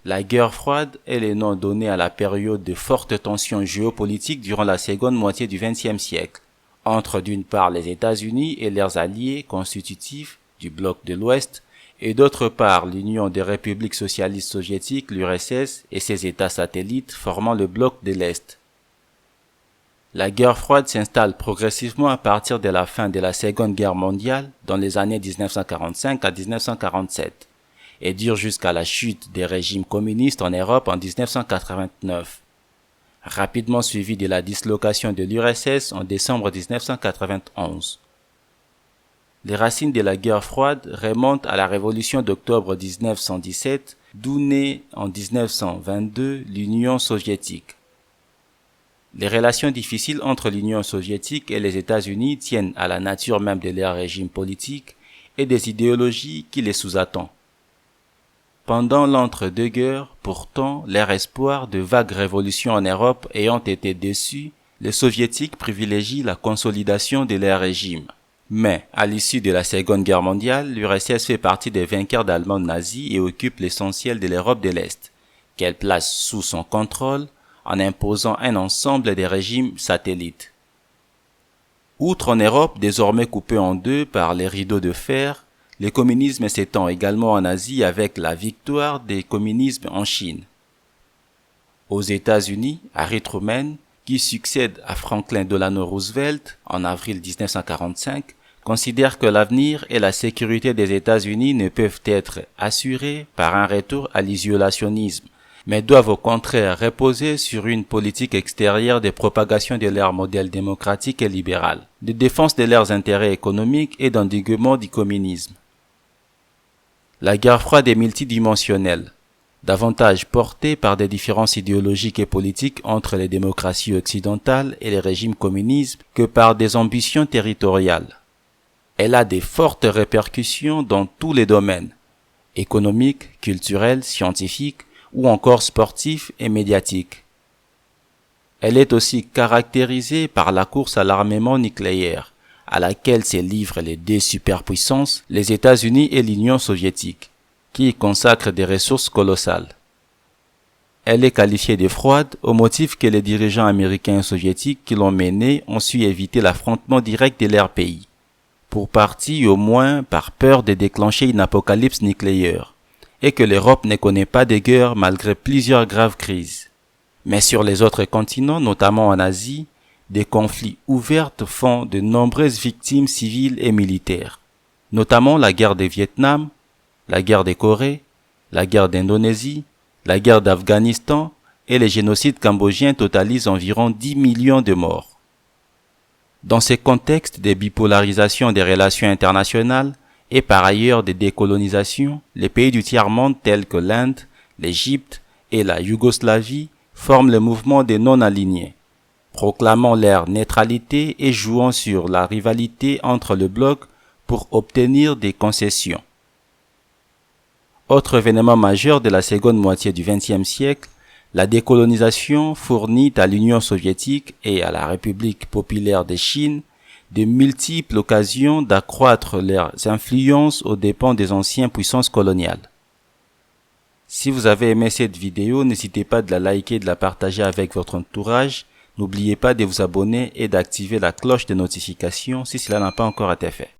La guerre froide est le nom donné à la période de fortes tensions géopolitiques durant la seconde moitié du XXe siècle, entre d'une part les États-Unis et leurs alliés constitutifs du bloc de l'Ouest, et d'autre part l'Union des républiques socialistes soviétiques, l'URSS, et ses États satellites formant le bloc de l'Est. La guerre froide s'installe progressivement à partir de la fin de la Seconde Guerre mondiale, dans les années 1945 à 1947. Et dure jusqu'à la chute des régimes communistes en Europe en 1989, rapidement suivi de la dislocation de l'URSS en décembre 1991. Les racines de la guerre froide remontent à la révolution d'octobre 1917, d'où naît en 1922 l'Union soviétique. Les relations difficiles entre l'Union soviétique et les États-Unis tiennent à la nature même de leur régime politique et des idéologies qui les sous-attendent. Pendant l'entre-deux-guerres, pourtant, leur espoir de vagues révolutions en Europe ayant été déçu, les soviétiques privilégient la consolidation de leur régime. Mais, à l'issue de la Seconde Guerre mondiale, l'URSS fait partie des vainqueurs d'Allemands nazis et occupe l'essentiel de l'Europe de l'Est, qu'elle place sous son contrôle en imposant un ensemble de régimes satellites. Outre en Europe, désormais coupée en deux par les rideaux de fer, le communisme s'étend également en Asie avec la victoire des communismes en Chine. Aux États-Unis, Harry Truman, qui succède à Franklin Delano Roosevelt en avril 1945, considère que l'avenir et la sécurité des États-Unis ne peuvent être assurés par un retour à l'isolationnisme, mais doivent au contraire reposer sur une politique extérieure de propagation de leur modèle démocratique et libéral, de défense de leurs intérêts économiques et d'endiguement du communisme. La guerre froide est multidimensionnelle, davantage portée par des différences idéologiques et politiques entre les démocraties occidentales et les régimes communistes que par des ambitions territoriales. Elle a des fortes répercussions dans tous les domaines, économiques, culturels, scientifiques ou encore sportifs et médiatiques. Elle est aussi caractérisée par la course à l'armement nucléaire, à laquelle se livrent les deux superpuissances, les États-Unis et l'Union soviétique, qui y consacrent des ressources colossales. Elle est qualifiée de froide au motif que les dirigeants américains et soviétiques qui l'ont menée ont su éviter l'affrontement direct de leur pays, pour partie au moins par peur de déclencher une apocalypse nucléaire, et que l'Europe ne connaît pas de guerre malgré plusieurs graves crises. Mais sur les autres continents, notamment en Asie, des conflits ouverts font de nombreuses victimes civiles et militaires, notamment la guerre du Vietnam, la guerre de Corée, la guerre d'Indonésie, la guerre d'Afghanistan et les génocides cambodgiens totalisent environ 10 millions de morts. Dans ce contexte de bipolarisation des relations internationales et par ailleurs de décolonisation, les pays du tiers-monde tels que l'Inde, l'Égypte et la Yougoslavie forment le mouvement des non-alignés, proclamant leur neutralité et jouant sur la rivalité entre le bloc pour obtenir des concessions. Autre événement majeur de la seconde moitié du XXe siècle, la décolonisation fournit à l'Union soviétique et à la République populaire de Chine de multiples occasions d'accroître leurs influences aux dépens des anciennes puissances coloniales. Si vous avez aimé cette vidéo, n'hésitez pas de la liker et de la partager avec votre entourage. N'oubliez pas de vous abonner et d'activer la cloche de notification si cela n'a pas encore été fait.